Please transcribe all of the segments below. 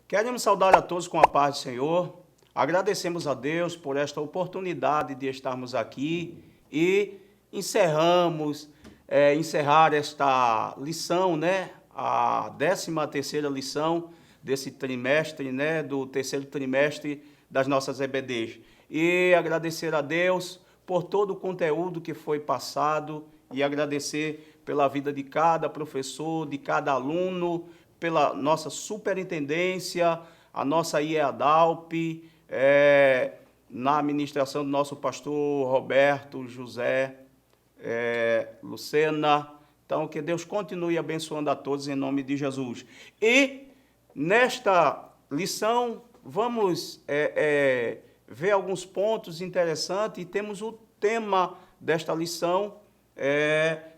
Queremos saudar a todos com a paz do Senhor. Agradecemos a Deus por esta oportunidade de estarmos aqui e encerrar esta lição, né? A 13ª lição desse trimestre, né? Do terceiro trimestre das nossas EBDs. E agradecer a Deus por todo o conteúdo que foi passado e agradecer pela vida de cada professor, de cada aluno, pela nossa superintendência, a nossa IEADALP, na administração do nosso pastor Roberto, José, Lucena. Então, que Deus continue abençoando a todos em nome de Jesus. E nesta lição, vamos ver alguns pontos interessantes e temos o tema desta lição,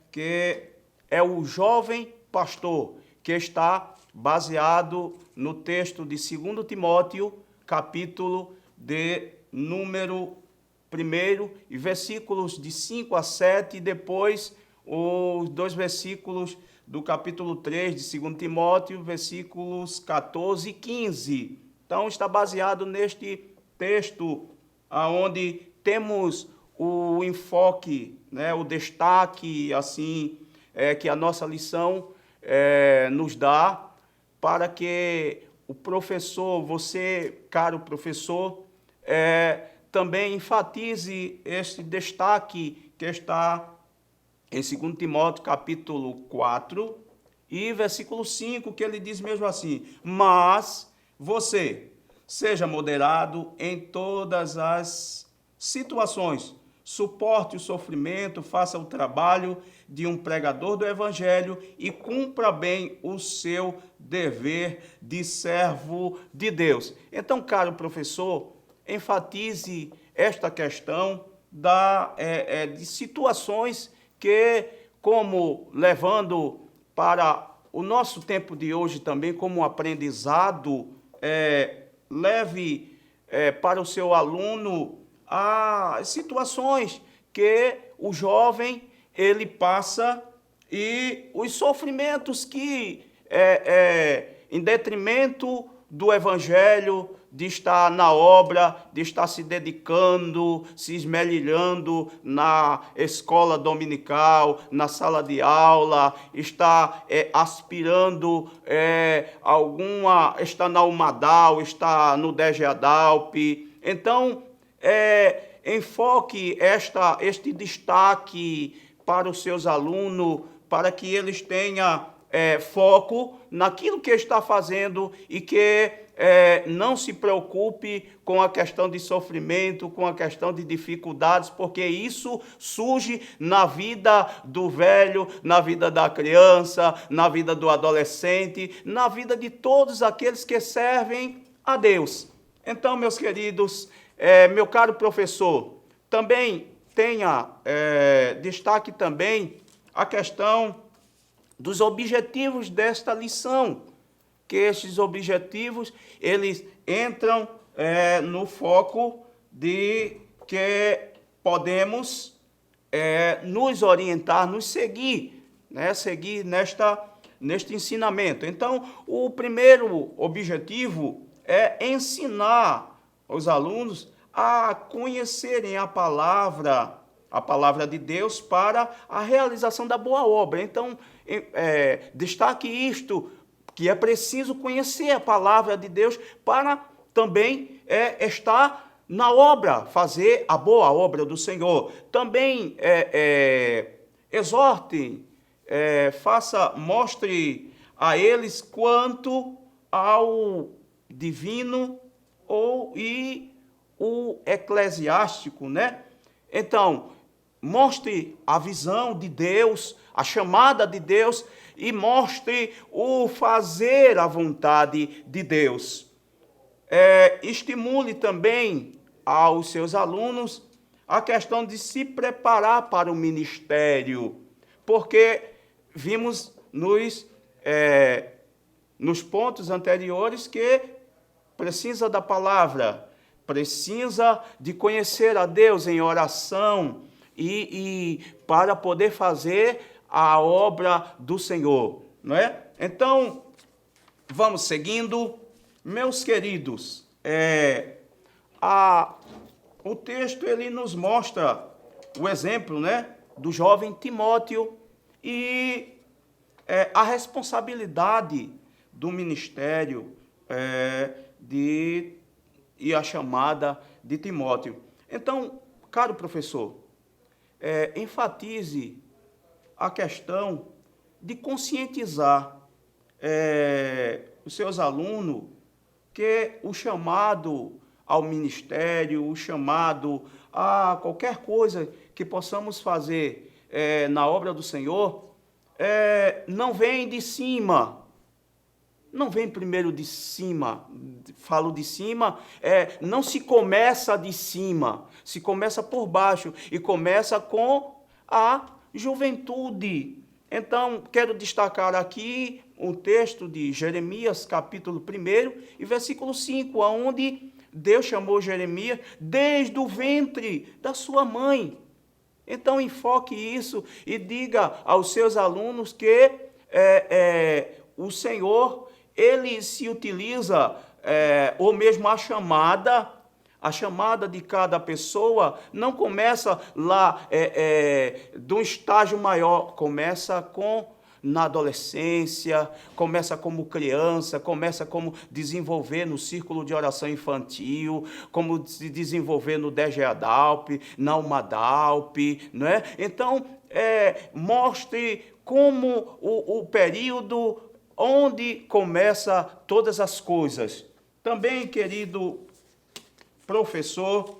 que é o jovem pastor, que está baseado no texto de 2 Timóteo, capítulo de número 1, e versículos de 5 a 7, e depois os 2 versículos do capítulo 3 de 2 Timóteo, versículos 14 e 15. Então, está baseado neste texto, onde temos o enfoque, né, o destaque, assim, que a nossa lição nos dá, para que o professor, você, caro professor, também enfatize esse destaque que está em 2 Timóteo, capítulo 4, e versículo 5, que ele diz mesmo assim: mas você seja moderado em todas as situações, suporte o sofrimento, faça o trabalho de um pregador do Evangelho e cumpra bem o seu dever de servo de Deus. Então, caro professor, enfatize esta questão de situações que, como levando para o nosso tempo de hoje também como um aprendizado, leve para o seu aluno a situações que o jovem ele passa e os sofrimentos que, em detrimento do Evangelho, de estar na obra, de estar se dedicando, se esmerilhando na escola dominical, na sala de aula, está aspirando está na UMADAL, está no DGADALP. Então, enfoque este destaque para os seus alunos, para que eles tenham foco naquilo que está fazendo e que não se preocupe com a questão de sofrimento, com a questão de dificuldades, porque isso surge na vida do velho, na vida da criança, na vida do adolescente, na vida de todos aqueles que servem a Deus. Então, meus queridos, meu caro professor, também tenha destaque também a questão dos objetivos desta lição, que esses objetivos, eles entram no foco de que podemos nos orientar, nos seguir, né, seguir neste ensinamento. Então, o primeiro objetivo é ensinar os alunos a conhecerem a palavra de Deus para a realização da boa obra. Então, destaque isto, que é preciso conhecer a palavra de Deus para também estar na obra, fazer a boa obra do Senhor. Também exortem, mostre a eles quanto ao divino e o eclesiástico, né? Então, mostre a visão de Deus, a chamada de Deus, e mostre o fazer a vontade de Deus. Estimule também aos seus alunos a questão de se preparar para o ministério, porque vimos nos pontos anteriores que precisa da palavra, precisa de conhecer a Deus em oração e para poder fazer a obra do Senhor, não é? Então, vamos seguindo. Meus queridos, o texto ele nos mostra o exemplo, né, do jovem Timóteo e a responsabilidade do ministério e a chamada de Timóteo. Então, caro professor, enfatize a questão de conscientizar os seus alunos que o chamado ao ministério, o chamado a qualquer coisa que possamos fazer na obra do Senhor, não vem de cima, não vem primeiro de cima, falo de cima, não se começa de cima, se começa por baixo e começa com a juventude. Então, quero destacar aqui um texto de Jeremias, capítulo 1 e versículo 5, onde Deus chamou Jeremias desde o ventre da sua mãe. Então, enfoque isso e diga aos seus alunos que o Senhor, ele se utiliza, ou mesmo a chamada de cada pessoa não começa lá de um estágio maior, começa na adolescência, começa como criança, começa como desenvolver no círculo de oração infantil, como se desenvolver no DGADALP, na UMADALP, não é? Então, mostre como o período onde começa todas as coisas. Também, querido professor,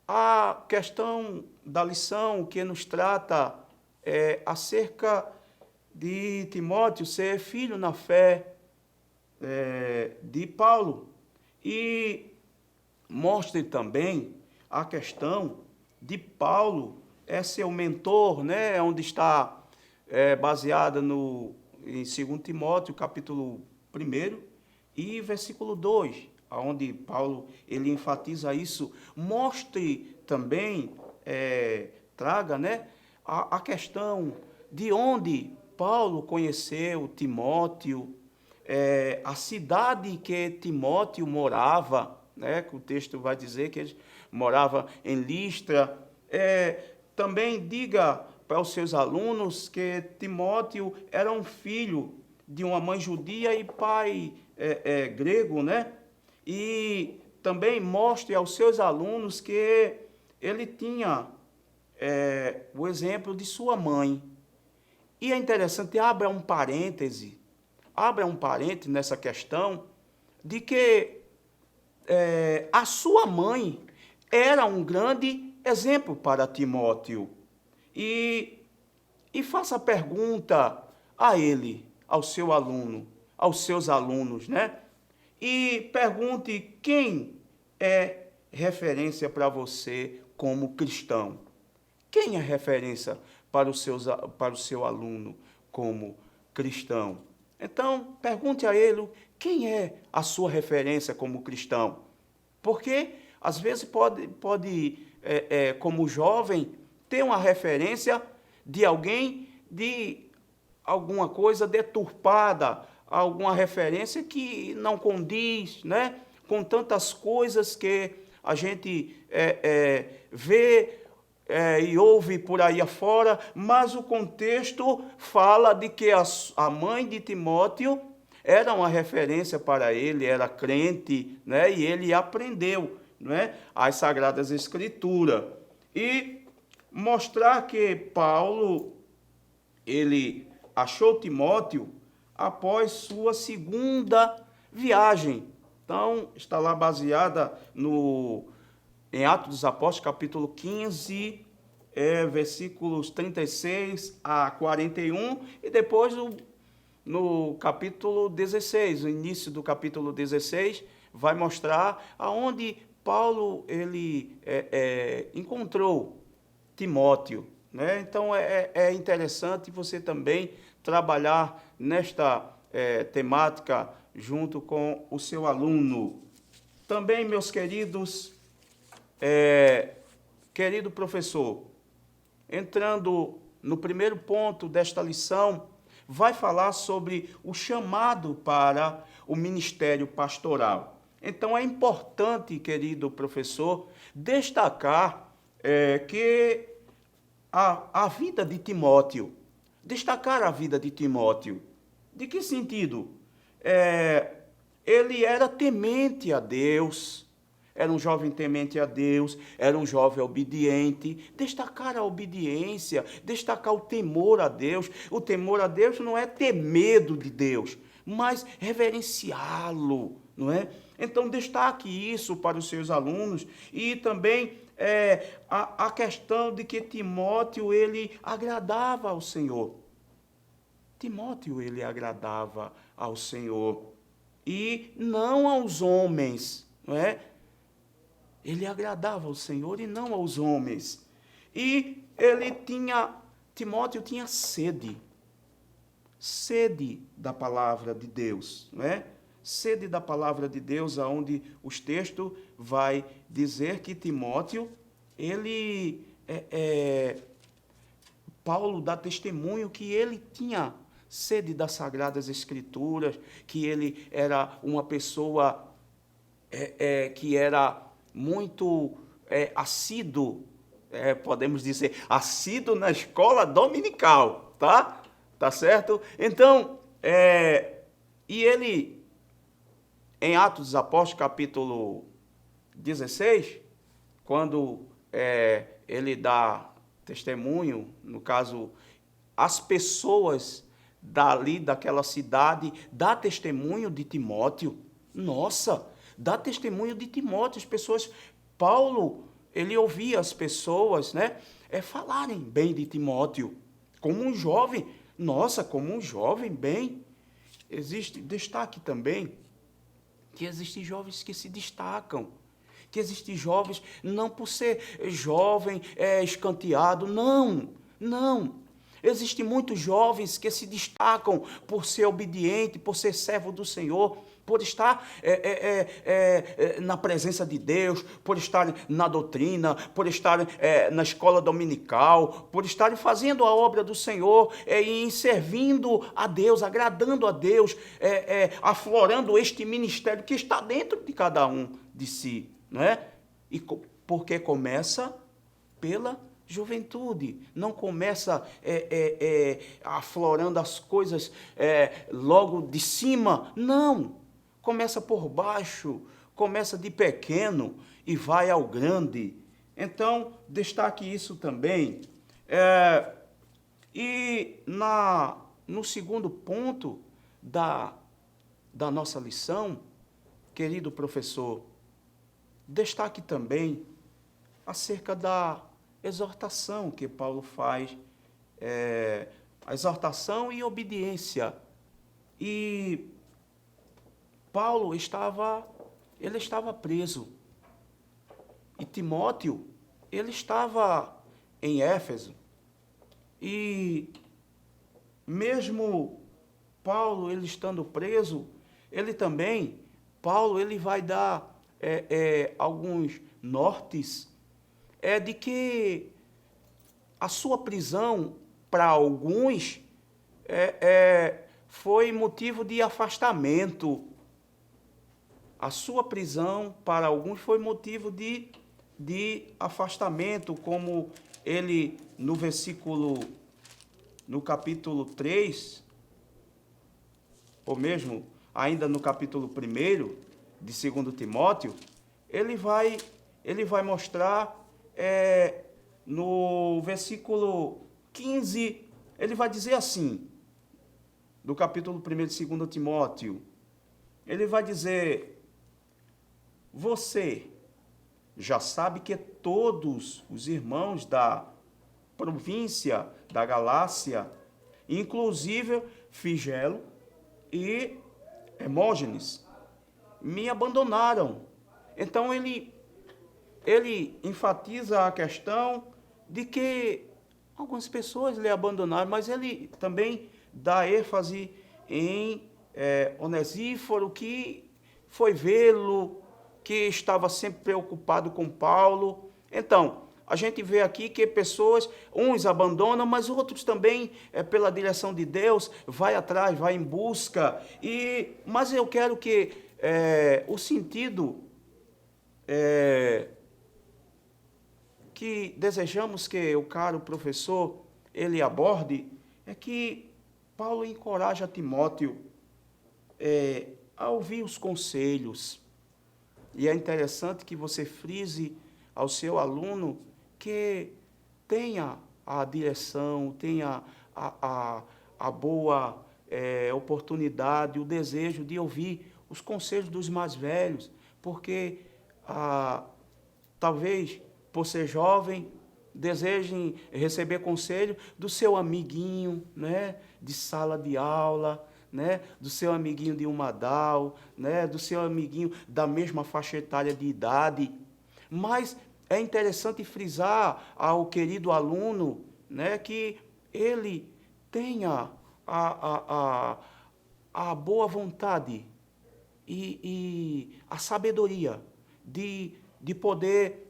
a questão da lição que nos trata acerca de Timóteo ser filho na fé de Paulo. E mostre também a questão de Paulo seu mentor, né, onde está baseada em 2 Timóteo, capítulo 1 e versículo 2, onde Paulo ele enfatiza isso. Mostre também, traga, né, a questão de onde Paulo conheceu Timóteo, a cidade que Timóteo morava, né, que o texto vai dizer que ele morava em Listra. Também diga para os seus alunos que Timóteo era um filho de uma mãe judia e pai grego, né? E também mostre aos seus alunos que ele tinha o exemplo de sua mãe. E é interessante, abra um parêntese nessa questão de que a sua mãe era um grande exemplo para Timóteo. E faça a pergunta a ele, ao seu aluno, aos seus alunos, né? E pergunte quem é referência para você como cristão. Quem é referência para o seu aluno como cristão? Então, pergunte a ele quem é a sua referência como cristão. Porque, às vezes, pode como jovem, ter uma referência de alguém, de alguma coisa deturpada, alguma referência que não condiz, né, com tantas coisas que a gente vê e ouve por aí afora, mas o contexto fala de que a mãe de Timóteo era uma referência para ele, era crente, né, e ele aprendeu, né, as Sagradas Escrituras. E mostrar que Paulo, ele achou Timóteo após sua segunda viagem. Então, está lá baseada em Atos dos Apóstolos, capítulo 15, versículos 36 a 41, e depois no capítulo 16, o início do capítulo 16, vai mostrar aonde Paulo ele encontrou Timóteo, né? Então é interessante você também trabalhar nesta temática junto com o seu aluno. Também, meus queridos, querido professor, entrando no primeiro ponto desta lição, vai falar sobre o chamado para o ministério pastoral. Então, é importante, querido professor, destacar que a vida de Timóteo, destacar a vida de Timóteo. De que sentido? Ele era temente a Deus, era um jovem temente a Deus, era um jovem obediente. Destacar a obediência, destacar o temor a Deus. O temor a Deus não é ter medo de Deus, mas reverenciá-lo, não é? Então, destaque isso para os seus alunos e também a questão de que Timóteo, ele agradava ao Senhor. Timóteo, ele agradava ao Senhor e não aos homens, não é? Ele agradava ao Senhor e não aos homens. E Timóteo tinha sede da palavra de Deus, não é? Sede da palavra de Deus, aonde os textos vai dizer que Timóteo, Paulo dá testemunho que ele tinha sede das Sagradas Escrituras, que ele era uma pessoa que era muito assíduo, podemos dizer, assíduo na escola dominical, tá? Tá certo? Então, e ele, em Atos dos Apóstolos, capítulo 16, quando ele dá testemunho, no caso, as pessoas daquela cidade, dá testemunho de Timóteo. Nossa, dá testemunho de Timóteo. As pessoas, Paulo, ele ouvia as pessoas, né, falarem bem de Timóteo, como um jovem. Nossa, como um jovem bem. Destaque também que existem jovens que se destacam, que existem jovens, não por ser jovem, escanteado, não. Existem muitos jovens que se destacam por ser obediente, por ser servo do Senhor, por estar na presença de Deus, por estar na doutrina, por estar na escola dominical, por estarem fazendo a obra do Senhor e servindo a Deus, agradando a Deus, aflorando este ministério que está dentro de cada um de si, não é? E porque começa pela juventude, não começa aflorando as coisas logo de cima, não. Começa por baixo, começa de pequeno e vai ao grande. Então, destaque isso também. E no segundo ponto da nossa lição, querido professor, destaque também acerca da exortação que Paulo faz, a exortação e obediência. E Paulo estava preso. E Timóteo, ele estava em Éfeso. E mesmo Paulo, ele estando preso, Paulo vai dar alguns nortes de que a sua prisão, para alguns, foi motivo de afastamento. A sua prisão, para alguns, foi motivo de afastamento, como ele, no capítulo 3, ou mesmo ainda no capítulo 1 de 2 Timóteo, ele vai mostrar, no versículo 15, ele vai dizer assim, do capítulo 1 de 2 Timóteo, ele vai dizer: você já sabe que todos os irmãos da província da Galácia, inclusive Figelo e Hermógenes, me abandonaram. Então ele enfatiza a questão de que algumas pessoas lhe abandonaram, mas ele também dá ênfase em Onesíforo, que foi vê-lo, que estava sempre preocupado com Paulo. Então, a gente vê aqui que pessoas, uns abandonam, mas outros também, pela direção de Deus, vai atrás, vai em busca. Mas eu quero que o sentido que desejamos que o caro professor ele aborde é que Paulo encoraja Timóteo a ouvir os conselhos. E é interessante que você frise ao seu aluno que tenha a direção, tenha a boa oportunidade, o desejo de ouvir os conselhos dos mais velhos, porque talvez, por ser jovem, desejem receber conselho do seu amiguinho, né, de sala de aula, né, do seu amiguinho de Umadal, né, do seu amiguinho da mesma faixa etária de idade. Mas é interessante frisar ao querido aluno, né, que ele tenha a boa vontade e a sabedoria de poder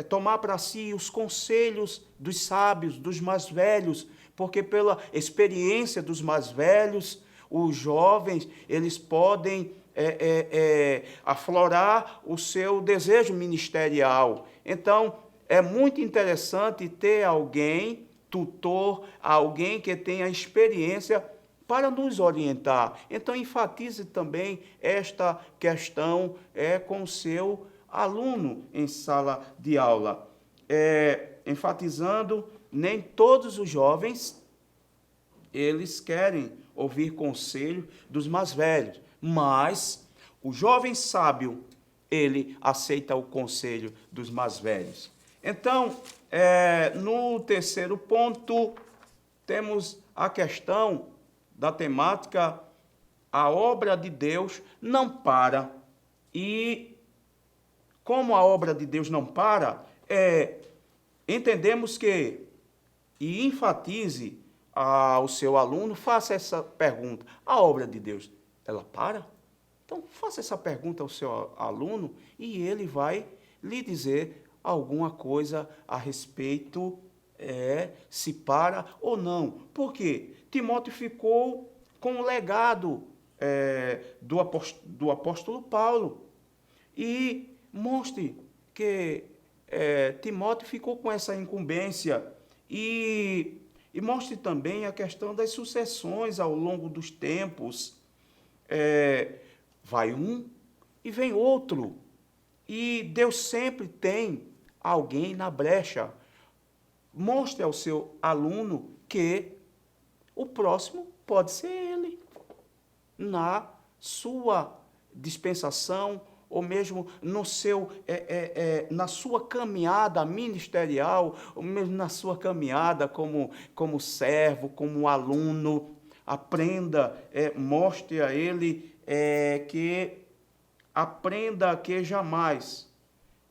tomar para si os conselhos dos sábios, dos mais velhos, porque pela experiência dos mais velhos, os jovens, eles podem aflorar o seu desejo ministerial. Então, é muito interessante ter alguém, tutor, alguém que tenha experiência para nos orientar. Então, enfatize também esta questão com o seu aluno em sala de aula. Enfatizando, nem todos os jovens, eles querem ouvir conselho dos mais velhos, mas o jovem sábio, ele aceita o conselho dos mais velhos. Então, no terceiro ponto, temos a questão da temática, a obra de Deus não para. E como a obra de Deus não para, entendemos que, e enfatize ao seu aluno, faça essa pergunta, a obra de Deus, ela para? Então, faça essa pergunta ao seu aluno e ele vai lhe dizer alguma coisa a respeito, se para ou não. Por quê? Timóteo ficou com o legado do apóstolo Paulo. E mostre que Timóteo ficou com essa incumbência. E mostre também a questão das sucessões ao longo dos tempos. Vai um e vem outro. E Deus sempre tem alguém na brecha. Mostre ao seu aluno que o próximo pode ser ele. Na sua dispensação, ou mesmo no na sua caminhada ministerial, ou mesmo na sua caminhada como servo, como aluno, aprenda, mostre a ele que aprenda que jamais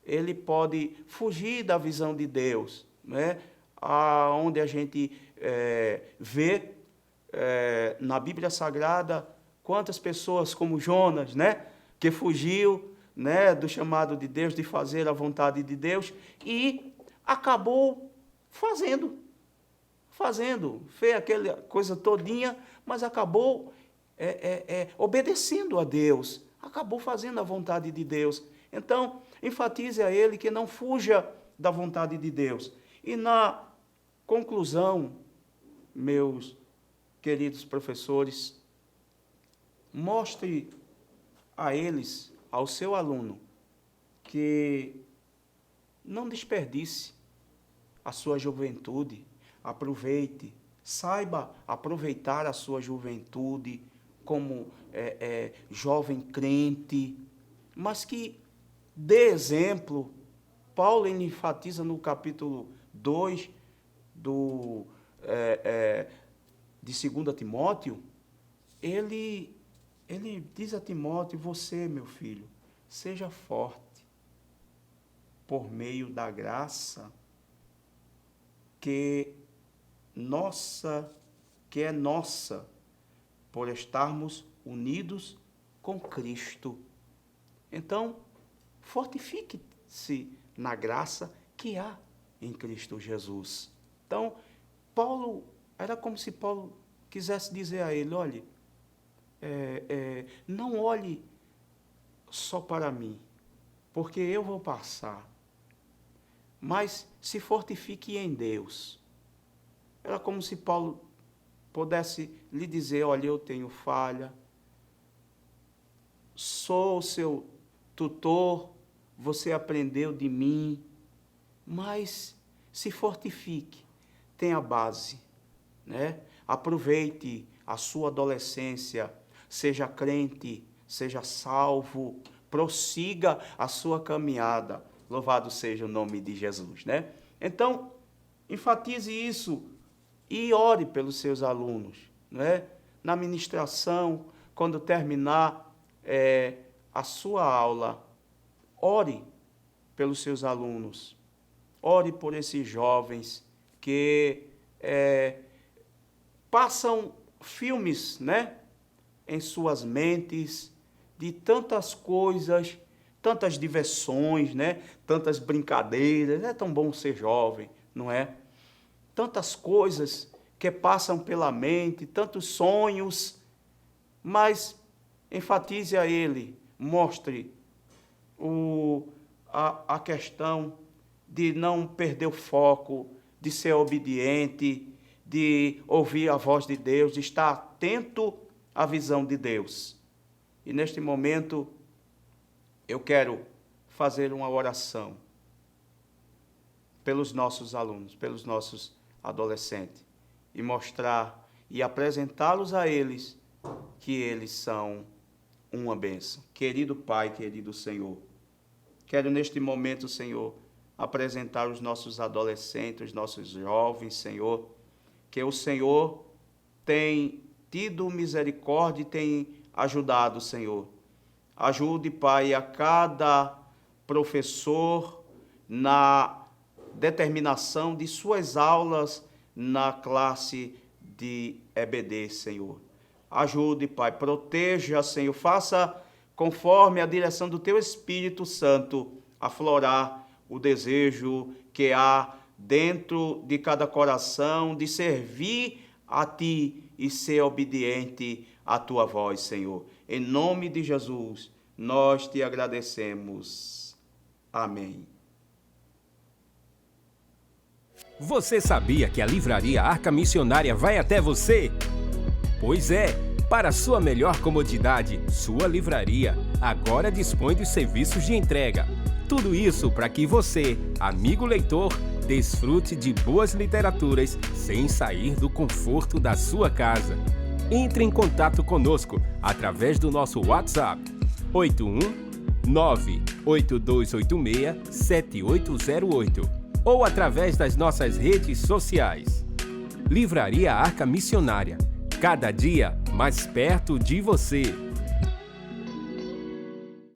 ele pode fugir da visão de Deus, né? Onde a gente vê na Bíblia Sagrada quantas pessoas como Jonas, né, que fugiu, né, do chamado de Deus, de fazer a vontade de Deus, e acabou fez aquela coisa todinha, mas acabou obedecendo a Deus, acabou fazendo a vontade de Deus. Então, enfatize a ele que não fuja da vontade de Deus. E na conclusão, meus queridos professores, mostre a eles, ao seu aluno, que não desperdice a sua juventude, aproveite, saiba aproveitar a sua juventude como jovem crente, mas que dê exemplo. Paulo enfatiza no capítulo 2 de 2 Timóteo, ele diz a Timóteo: você, meu filho, seja forte por meio da graça que é nossa, por estarmos unidos com Cristo. Então, fortifique-se na graça que há em Cristo Jesus. Então, Paulo, era como se Paulo quisesse dizer a ele, olhe, não olhe só para mim, porque eu vou passar, mas se fortifique em Deus. Era como se Paulo pudesse lhe dizer, olha, eu tenho falha, sou o seu tutor, você aprendeu de mim, mas se fortifique, tenha base, né? Aproveite a sua adolescência, seja crente, seja salvo, prossiga a sua caminhada. Louvado seja o nome de Jesus, né? Então, enfatize isso e ore pelos seus alunos, né? Na ministração, quando terminar a sua aula, ore pelos seus alunos, ore por esses jovens que passam filmes, né, em suas mentes de tantas coisas, tantas diversões, né, tantas brincadeiras. É tão bom ser jovem, não é? Tantas coisas que passam pela mente, tantos sonhos, mas enfatize a ele, mostre a questão de não perder o foco, de ser obediente, de ouvir a voz de Deus, de estar atento à visão de Deus. E neste momento, eu quero fazer uma oração pelos nossos alunos, pelos nossos adolescentes, e mostrar e apresentá-los a eles que eles são uma bênção. Querido Pai, querido Senhor, quero neste momento, Senhor, apresentar os nossos adolescentes, os nossos jovens, Senhor, que o Senhor tem tido misericórdia e tem ajudado, Senhor. Ajude, Pai, a cada professor na determinação de suas aulas na classe de EBD, Senhor. Ajude, Pai, proteja, Senhor, faça conforme a direção do Teu Espírito Santo aflorar o desejo que há dentro de cada coração de servir a Ti e ser obediente à Tua voz, Senhor. Em nome de Jesus, nós Te agradecemos. Amém. Você sabia que a Livraria Arca Missionária vai até você? Pois é, para sua melhor comodidade, sua livraria agora dispõe dos serviços de entrega. Tudo isso para que você, amigo leitor, desfrute de boas literaturas sem sair do conforto da sua casa. Entre em contato conosco através do nosso WhatsApp 81982867808 ou através das nossas redes sociais. Livraria Arca Missionária, cada dia mais perto de você.